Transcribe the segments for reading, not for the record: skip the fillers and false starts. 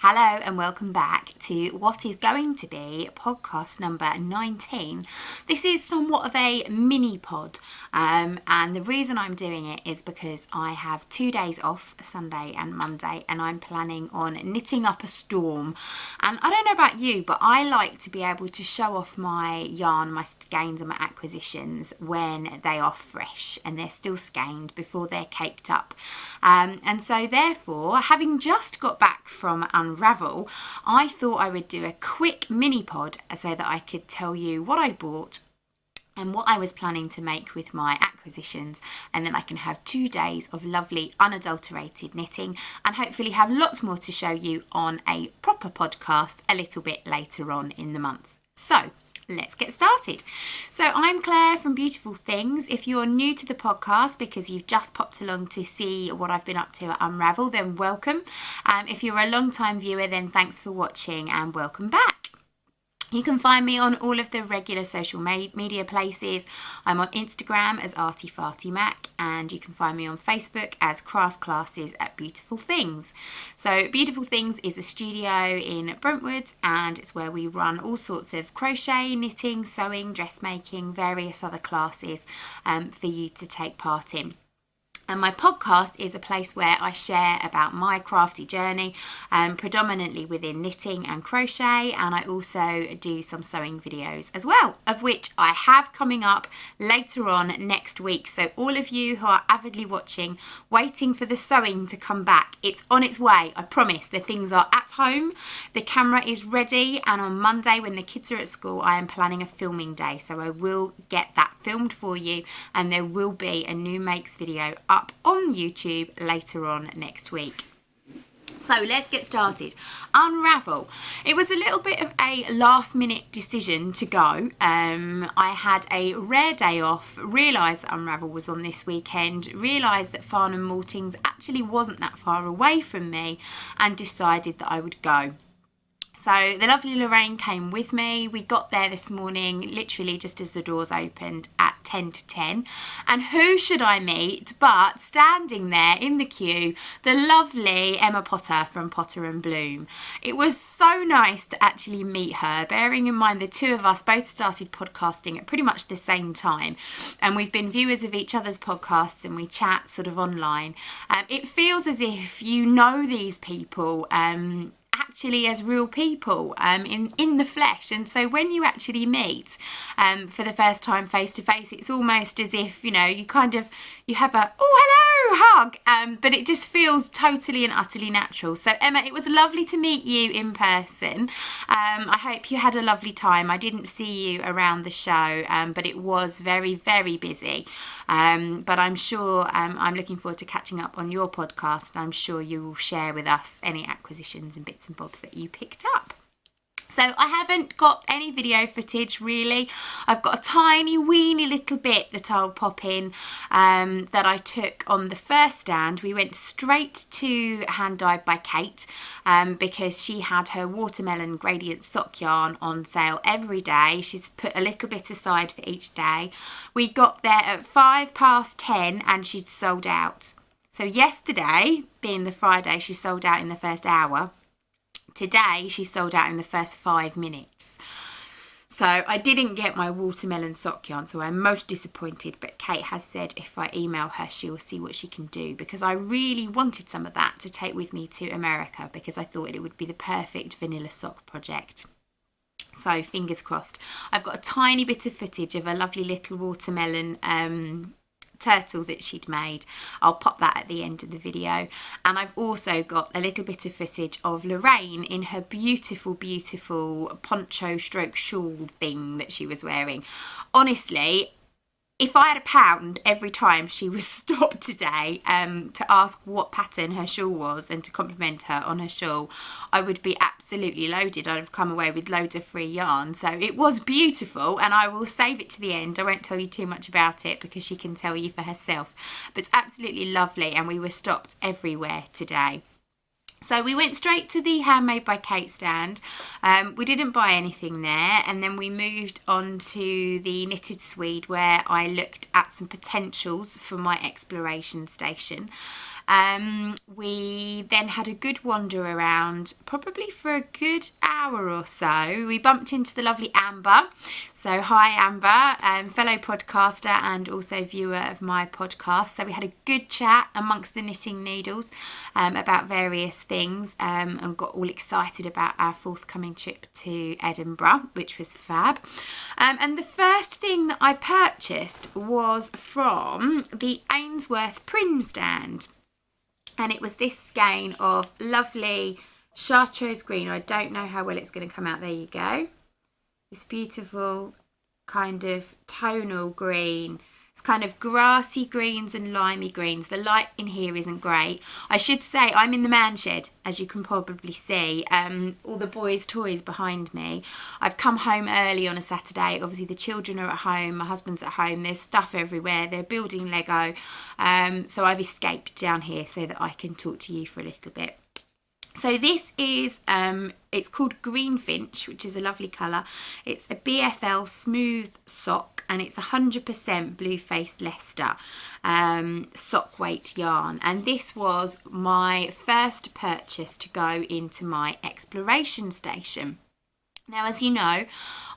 Hello and welcome back to what is going to be podcast number 19. This is somewhat of a mini pod and the reason I'm doing it is because I have 2 days off, Sunday and Monday, and I'm planning on knitting up a storm. And I don't know about you, but I like to be able to show off my yarn, my skeins and my acquisitions when they are fresh and they're still skeined before they're caked up. And so therefore, having just got back from Unravel, I thought I would do a quick mini pod so that I could tell you what I bought and what I was planning to make with my acquisitions, and then I can have 2 days of lovely unadulterated knitting and hopefully have lots more to show you on a proper podcast a little bit later on in the month. So let's get started. So I'm Claire from Beautiful Things. If you're new to the podcast because you've just popped along to see what I've been up to at Unravel, then welcome. If you're a long time viewer, then thanks for watching and welcome back. You can find me on all of the regular social media places. I'm on Instagram as ArtyFartyMac, and you can find me on Facebook as Craft Classes at Beautiful Things. So Beautiful Things is a studio in Brentwood, and it's where we run all sorts of crochet, knitting, sewing, dressmaking, various other classes for you to take part in. And my podcast is a place where I share about my crafty journey, predominantly within knitting and crochet, and I also do some sewing videos as well, of which I have coming up later on next week. So all of you who are avidly watching, waiting for the sewing to come back, it's on its way, I promise. The things are at home, the camera is ready, and on Monday when the kids are at school, I am planning a filming day. So I will get that filmed for you, and there will be a new makes video up on YouTube later on next week. So let's get started. Unravel. It was a little bit of a last minute decision to go. I had a rare day off, realised that Unravel was on this weekend, realised that Farnham Maltings actually wasn't that far away from me, and decided that I would go. So the lovely Lorraine came with me. We got there this morning, literally just as the doors opened at 10 to 10. And who should I meet but standing there in the queue, the lovely Emma Potter from Potter and Bloom. It was so nice to actually meet her, bearing in mind the two of us both started podcasting at pretty much the same time. And we've been viewers of each other's podcasts and we chat sort of online. It feels as if you know these people actually as real people in the flesh, and so when you actually meet for the first time face to face, it's almost as if you have a hug, but it just feels totally and utterly natural. So Emma, it was lovely to meet you in person. I hope you had a lovely time. I didn't see you around the show, but it was very, very busy, but I'm sure I'm looking forward to catching up on your podcast, and I'm sure you will share with us any acquisitions and bits and bobs that you picked up. So I haven't got any video footage really. I've got a tiny weeny little bit that I'll pop in that I took on the first stand. We went straight to Hand Dyed by Kate because she had her watermelon gradient sock yarn on sale every day. She's put a little bit aside for each day. We got there at 10:05 and she'd sold out. So yesterday, being the Friday, she sold out in the first hour. Today, she sold out in the first 5 minutes. So I didn't get my watermelon sock yarn, so I'm most disappointed. But Kate has said if I email her, she will see what she can do, because I really wanted some of that to take with me to America, because I thought it would be the perfect vanilla sock project. So fingers crossed. I've got a tiny bit of footage of a lovely little watermelon turtle that she'd made. I'll pop that at the end of the video. And I've also got a little bit of footage of Lorraine in her beautiful poncho stroke shawl thing that she was wearing. Honestly, if I had £1 every time she was stopped today to ask what pattern her shawl was and to compliment her on her shawl, I would be absolutely loaded. I'd have come away with loads of free yarn. So it was beautiful, and I will save it to the end. I won't tell you too much about it because she can tell you for herself. But it's absolutely lovely, and we were stopped everywhere today. So we went straight to the Handmade by Kate stand. We didn't buy anything there, and then we moved on to the Knitted Swede, where I looked at some potentials for my exploration station. We then had a good wander around, probably for a good hour or so. We bumped into the lovely Amber. So hi Amber, fellow podcaster and also viewer of my podcast. So we had a good chat amongst the knitting needles about various things, and got all excited about our forthcoming trip to Edinburgh, which was fab. And the first thing that I purchased was from the Ainsworth Prim stand. And it was this skein of lovely chartreuse green. I don't know how well it's going to come out. There you go. This beautiful kind of tonal green. It's kind of grassy greens and limey greens. The light in here isn't great. I should say I'm in the man shed, as you can probably see. All the boys' toys behind me. I've come home early on a Saturday. Obviously the children are at home. My husband's at home. There's stuff everywhere. They're building Lego. So I've escaped down here so that I can talk to you for a little bit. So this is, it's called Greenfinch, which is a lovely colour. It's a BFL smooth sock and it's 100% blue-faced Leicester sock weight yarn. And this was my first purchase to go into my exploration station. Now, as you know,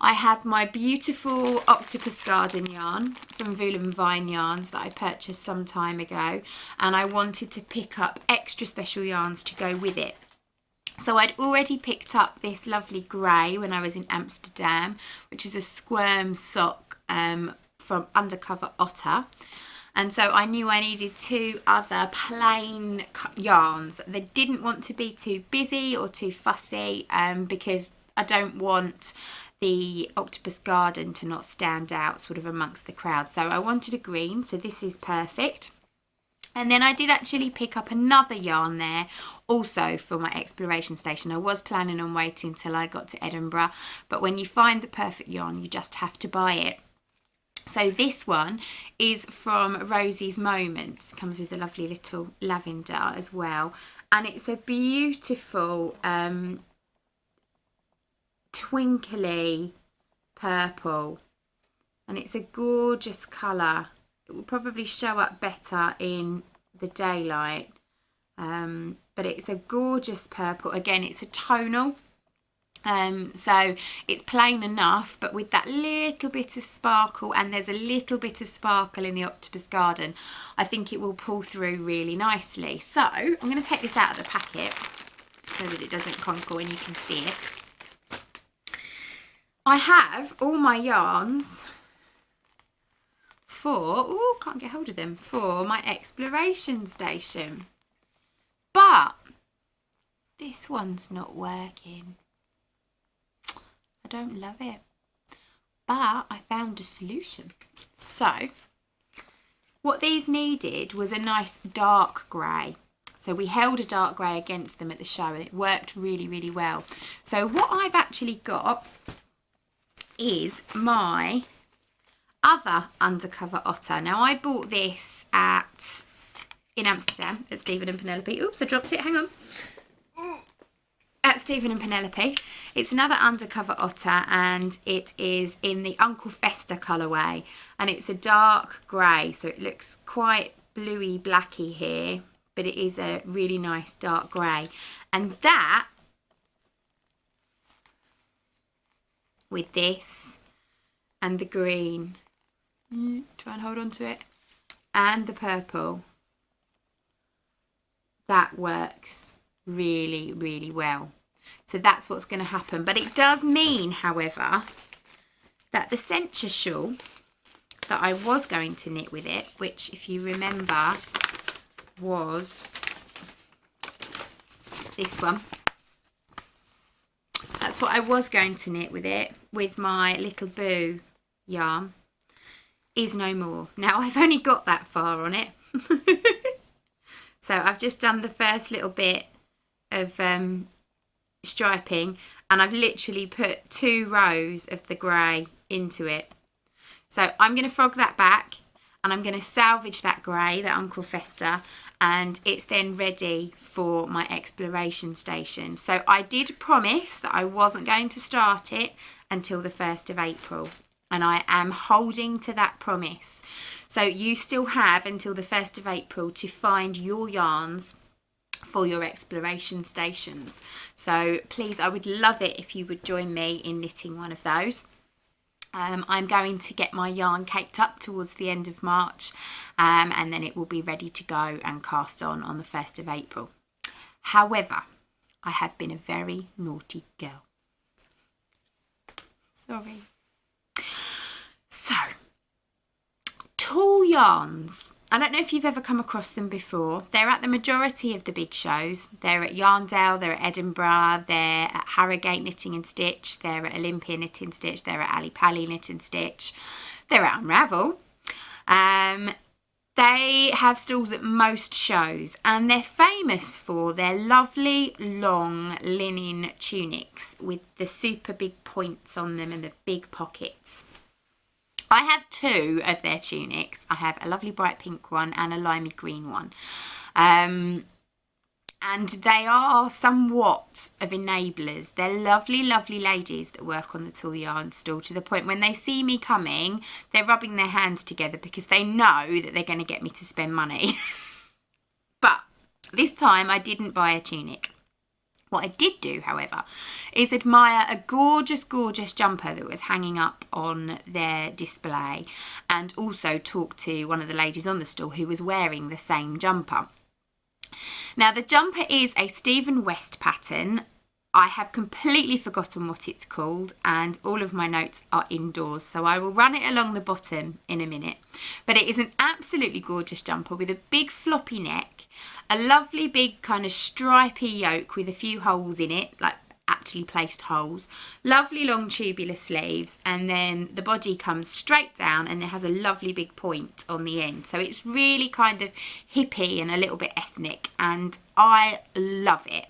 I have my beautiful Octopus Garden yarn from Vool and Vine Yarns that I purchased some time ago, and I wanted to pick up extra special yarns to go with it. So I'd already picked up this lovely grey when I was in Amsterdam, which is a squirm sock from Undercover Otter. And so I knew I needed two other plain yarns. They didn't want to be too busy or too fussy because I don't want the Octopus Garden to not stand out sort of amongst the crowd. So I wanted a green, so this is perfect. And then I did actually pick up another yarn there also for my exploration station. I was planning on waiting till I got to Edinburgh, but when you find the perfect yarn, you just have to buy it. So this one is from Rosie's Moments. It comes with a lovely little lavender as well. And it's a beautiful twinkly purple. And it's a gorgeous colour. It will probably show up better in the daylight, but it's a gorgeous purple. Again, it's a tonal, so it's plain enough, but with that little bit of sparkle, and there's a little bit of sparkle in the Octopus Garden, I think it will pull through really nicely. So I'm going to take this out of the packet so that it doesn't conkle and you can see it. I have all my yarns can't get hold of them, for my exploration station. But this one's not working. I don't love it. But I found a solution. So what these needed was a nice dark grey. So we held a dark grey against them at the show and it worked really, really well. So what I've actually got is my other Undercover Otter. Now I bought this in Amsterdam at Stephen and Penelope. Oops, I dropped it, hang on. At Stephen and Penelope. It's another Undercover Otter and it is in the Uncle Fester colourway and it's a dark grey, so it looks quite bluey blacky here, but it is a really nice dark grey. And that, with this and the green, try and hold on to it, and the purple, that works really, really well. So that's what's going to happen. But it does mean, however, that the censure shawl that I was going to knit with it, which if you remember was this one. That's what I was going to knit with it, with my Little Boo yarn, is no more. Now I've only got that far on it. So I've just done the first little bit of striping and I've literally put 2 rows of the grey into it. So I'm going to frog that back and I'm going to salvage that grey, that Uncle Fester, and it's then ready for my exploration station. So I did promise that I wasn't going to start it until the 1st of April. and I am holding to that promise. So you still have until the 1st of April to find your yarns for your exploration stations. So please, I would love it if you would join me in knitting one of those. I'm going to get my yarn caked up towards the end of March, and then it will be ready to go and cast on the 1st of April. However, I have been a very naughty girl. Sorry. So, tulle yarns. I don't know if you've ever come across them before. They're at the majority of the big shows. They're at Yarndale, they're at Edinburgh, they're at Harrogate Knitting and Stitch, they're at Olympia Knit and Stitch, they're at Ali Pali Knit and Stitch, they're at Unravel. They have stalls at most shows, and they're famous for their lovely long linen tunics with the super big points on them and the big pockets. I have 2 of their tunics. I have a lovely bright pink one and a limey green one. And they are somewhat of enablers. They're lovely, lovely ladies that work on the tulle yarn stall, to the point when they see me coming, they're rubbing their hands together because they know that they're going to get me to spend money. But this time I didn't buy a tunic. What I did do, however, is admire a gorgeous, gorgeous jumper that was hanging up on their display, and also talk to one of the ladies on the stall who was wearing the same jumper. Now, the jumper is a Stephen West pattern. I have completely forgotten what it's called, and all of my notes are indoors, so I will run it along the bottom in a minute. But it is an absolutely gorgeous jumper with a big floppy neck, a lovely big kind of stripy yoke with a few holes in it, like aptly placed holes, lovely long tubular sleeves, and then the body comes straight down and it has a lovely big point on the end. So it's really kind of hippie and a little bit ethnic, and I love it.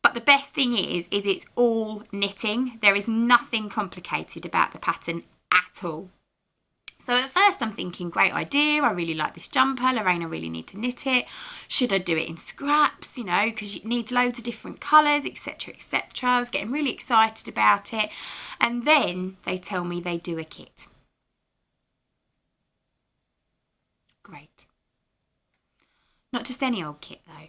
But the best thing is it's all knitting. There is nothing complicated about the pattern at all. So at first I'm thinking, great idea, I really like this jumper, Lorraine, I really need to knit it. Should I do it in scraps, you know, because it needs loads of different colours, etc, etc. I was getting really excited about it. And then they tell me they do a kit. Great. Not just any old kit though,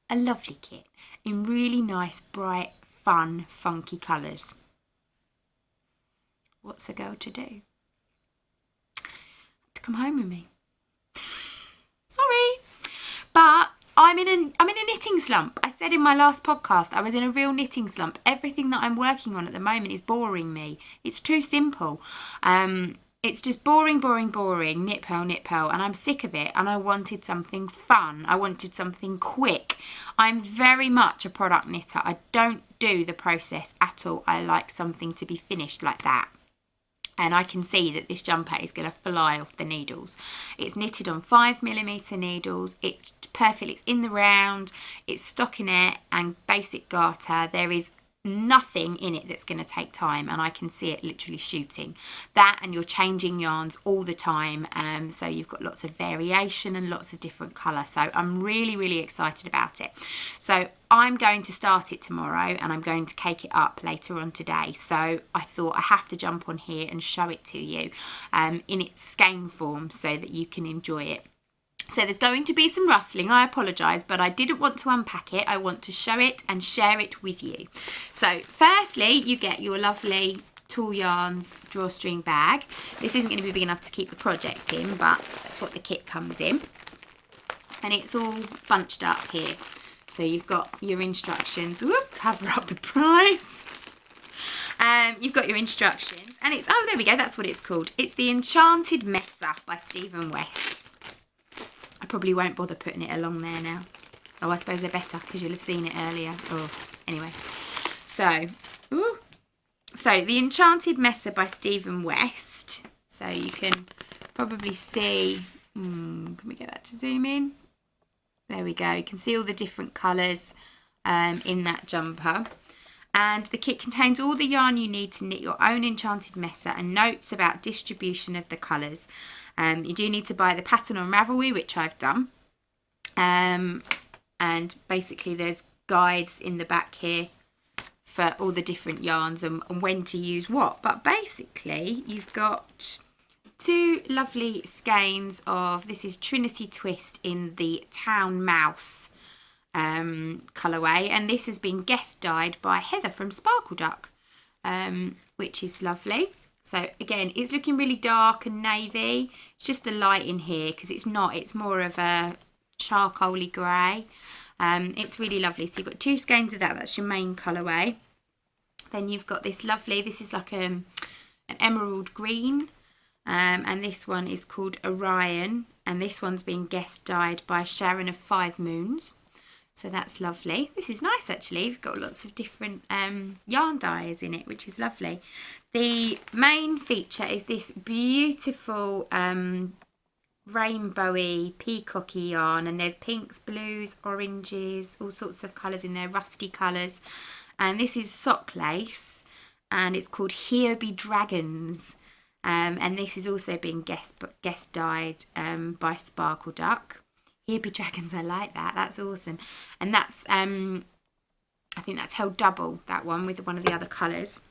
a lovely kit in really nice, bright, fun, funky colours. What's a girl to do? To come home with me. Sorry, but I'm in a knitting slump. I said in my last podcast I was in a real knitting slump. Everything that I'm working on at the moment is boring me. It's too simple. It's just boring, boring, boring, knit purl, and I'm sick of it, and I wanted something fun. I wanted something quick. I'm very much a product knitter. I don't do the process at all. I like something to be finished like that. And I can see that this jumper is going to fly off the needles. It's knitted on 5mm needles. It's perfect. It's in the round. It's stockinette and basic garter. There is nothing in it that's going to take time, and I can see it literally shooting. That, and you're changing yarns all the time, so you've got lots of variation and lots of different colour. So I'm really, really excited about it. So I'm going to start it tomorrow, and I'm going to cake it up later on today. So I thought I have to jump on here and show it to you in its skein form so that you can enjoy it. So there's going to be some rustling, I apologise, but I didn't want to unpack it. I want to show it and share it with you. So firstly, you get your lovely Tulle Yarns drawstring bag. This isn't going to be big enough to keep the project in, but that's what the kit comes in. And it's all bunched up here. So you've got your instructions. Whoop, cover up the price. You've got your instructions, and it's, oh, there we go, that's what it's called. It's the Enchanted Messa by Stephen West. I probably won't bother putting it along there now. Oh, I suppose they're better because you'll have seen it earlier. Oh, anyway. So, ooh. So the Enchanted Messa by Stephen West. So you can probably see, can we get that to zoom in? There we go. You can see all the different colours in that jumper. And the kit contains all the yarn you need to knit your own Enchanted Messa and notes about distribution of the colours. You do need to buy the pattern on Ravelry, which I've done. And basically there's guides in the back here for all the different yarns and when to use what. But basically you've got two lovely skeins of, this is Trinity Twist in the Town Mouse colourway, and this has been guest dyed by Heather from Sparkle Duck, which is lovely. So again, it's looking really dark and navy. It's just the light in here because it's not, it's more of a charcoaly grey. It's really lovely. So you've got two skeins of that, that's your main colourway. Then you've got this lovely, this is like an emerald green, and this one is called Orion, and this one's been guest dyed by Sharon of Five Moons. So that's lovely. This is nice actually. It's got lots of different yarn dyes in it, which is lovely. The main feature is this beautiful rainbowy, peacocky yarn, and there's pinks, blues, oranges, all sorts of colours in there, rusty colours. And this is sock lace, and it's called Here Be Dragons. And this is also being guest dyed by Sparkle Duck. Here Be Dragons, I like that. That's awesome. And that's, I think that's held double, that one, with one of the other colours.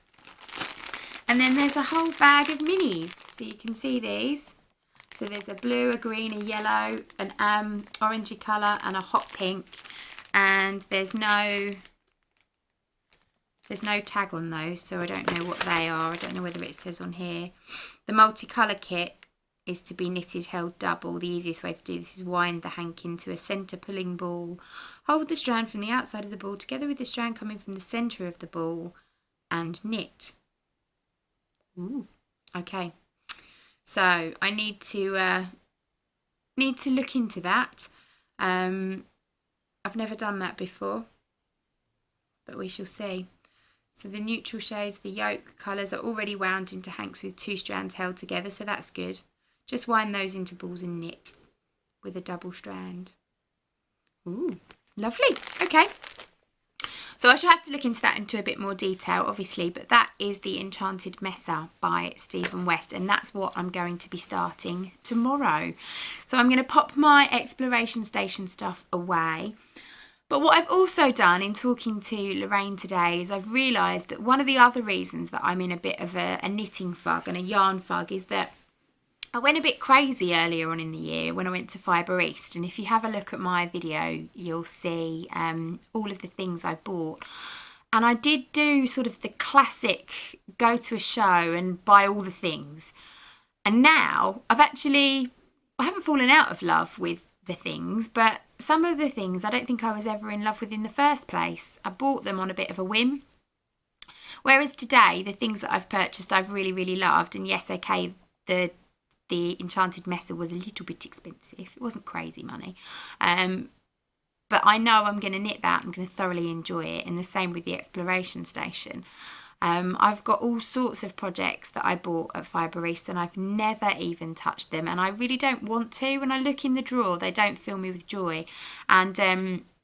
And then there's a whole bag of minis. So you can see these. So there's a blue, a green, a yellow, an orangey colour, and a hot pink. And there's no tag on those, so I don't know what they are. I don't know whether it says on here. The multicolour kit is to be knitted held double. The easiest way to do this is wind the hank into a centre pulling ball. Hold the strand from the outside of the ball together with the strand coming from the centre of the ball and knit. Ooh, okay. So I need to look into that. I've never done that before, but we shall see. So the neutral shades, the yoke colours are already wound into hanks with two strands held together, so that's good. Just wind those into balls and knit with a double strand. Ooh, lovely. Okay. So I shall have to look into that into a bit more detail, obviously, but that is the Enchanted Messa by Stephen West, and that's what I'm going to be starting tomorrow. So I'm going to pop my exploration station stuff away. But what I've also done in talking to Lorraine today is I've realised that one of the other reasons that I'm in a bit of a knitting fug and a yarn fug is that I went a bit crazy earlier on in the year when I went to Fibre East, and if you have a look at my video you'll see all of the things I bought, and I did do sort of the classic go to a show and buy all the things, and now I haven't fallen out of love with the things, but some of the things I don't think I was ever in love with in the first place. I bought them on a bit of a whim, whereas today the things that I've purchased I've really, really loved. And yes, okay, the Enchanted Messa was a little bit expensive. It wasn't crazy money. But I know I'm going to knit that. I'm going to thoroughly enjoy it. And the same with the exploration station. I've got all sorts of projects that I bought at Fibre East and I've never even touched them. And I really don't want to. When I look in the drawer, they don't fill me with joy. And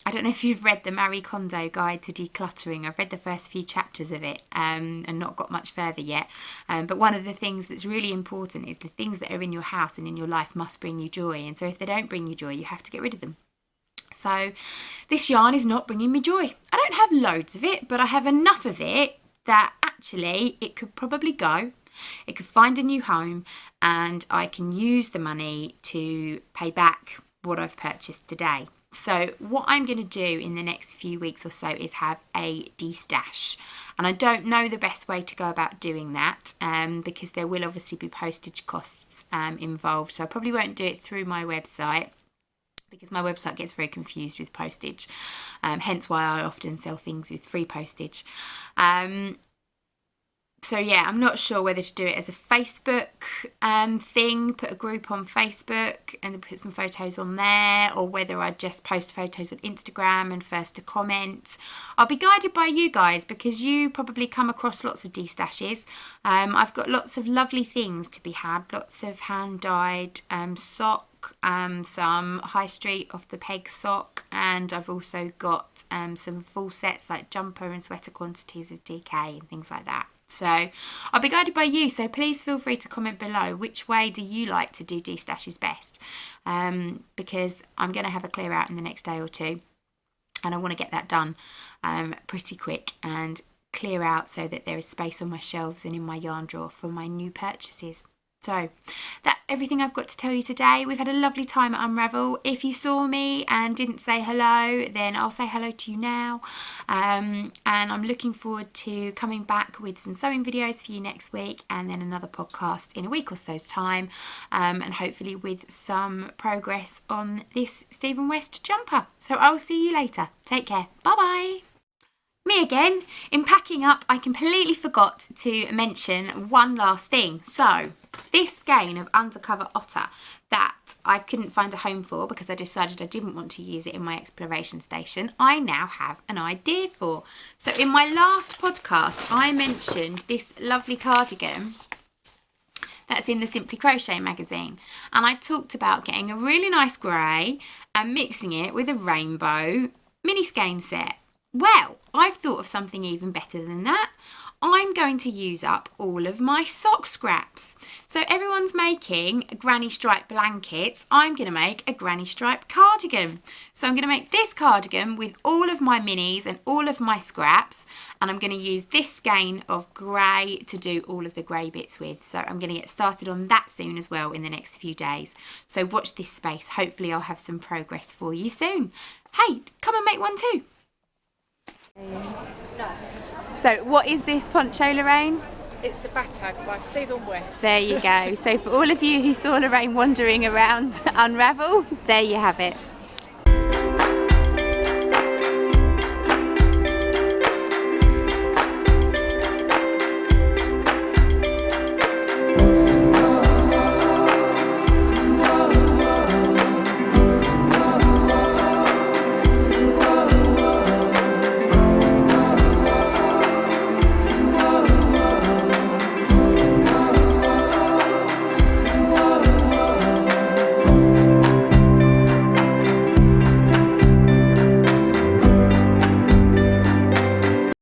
I don't know if you've read the Marie Kondo Guide to Decluttering. I've read the first few chapters of it and not got much further yet. But one of the things that's really important is the things that are in your house and in your life must bring you joy. And so if they don't bring you joy, you have to get rid of them. So this yarn is not bringing me joy. I don't have loads of it, but I have enough of it that actually it could probably go. It could find a new home and I can use the money to pay back what I've purchased today. So what I'm going to do in the next few weeks or so is have a destash, and I don't know the best way to go about doing that because there will obviously be postage costs involved, so I probably won't do it through my website because my website gets very confused with postage, hence why I often sell things with free postage. So yeah, I'm not sure whether to do it as a Facebook thing, put a group on Facebook and then put some photos on there, or whether I just post photos on Instagram and first to comment. I'll be guided by you guys because you probably come across lots of destashes. I've got lots of lovely things to be had, lots of hand-dyed sock, some high street off the peg sock, and I've also got some full sets like jumper and sweater quantities of DK and things like that. So I'll be guided by you, so please feel free to comment below which way do you like to do destashes best, because I'm going to have a clear out in the next day or two and I want to get that done pretty quick and clear out so that there is space on my shelves and in my yarn drawer for my new purchases. So that's everything I've got to tell you today. We've had a lovely time at Unravel. If you saw me and didn't say hello, then I'll say hello to you now. And I'm looking forward to coming back with some sewing videos for you next week, and then another podcast in a week or so's time, and hopefully with some progress on this Stephen West jumper. So I'll see you later. Take care. Bye bye. Me again. In packing up, I completely forgot to mention one last thing. So this skein of Undercover Otter that I couldn't find a home for because I decided I didn't want to use it in my exploration station, I now have an idea for. So in my last podcast, I mentioned this lovely cardigan that's in the Simply Crochet magazine, and I talked about getting a really nice grey and mixing it with a rainbow mini skein set. Well, I've thought of something even better than that. I'm going to use up all of my sock scraps. So everyone's making granny stripe blankets. I'm going to make a granny stripe cardigan. So I'm going to make this cardigan with all of my minis and all of my scraps, and I'm going to use this skein of grey to do all of the grey bits with. So I'm going to get started on that soon as well in the next few days. So watch this space. Hopefully I'll have some progress for you soon. Hey, come and make one too. So what is this poncho, Lorraine? It's the Batag by Stephen West. There you go. So for all of you who saw Lorraine wandering around Unravel, there you have it.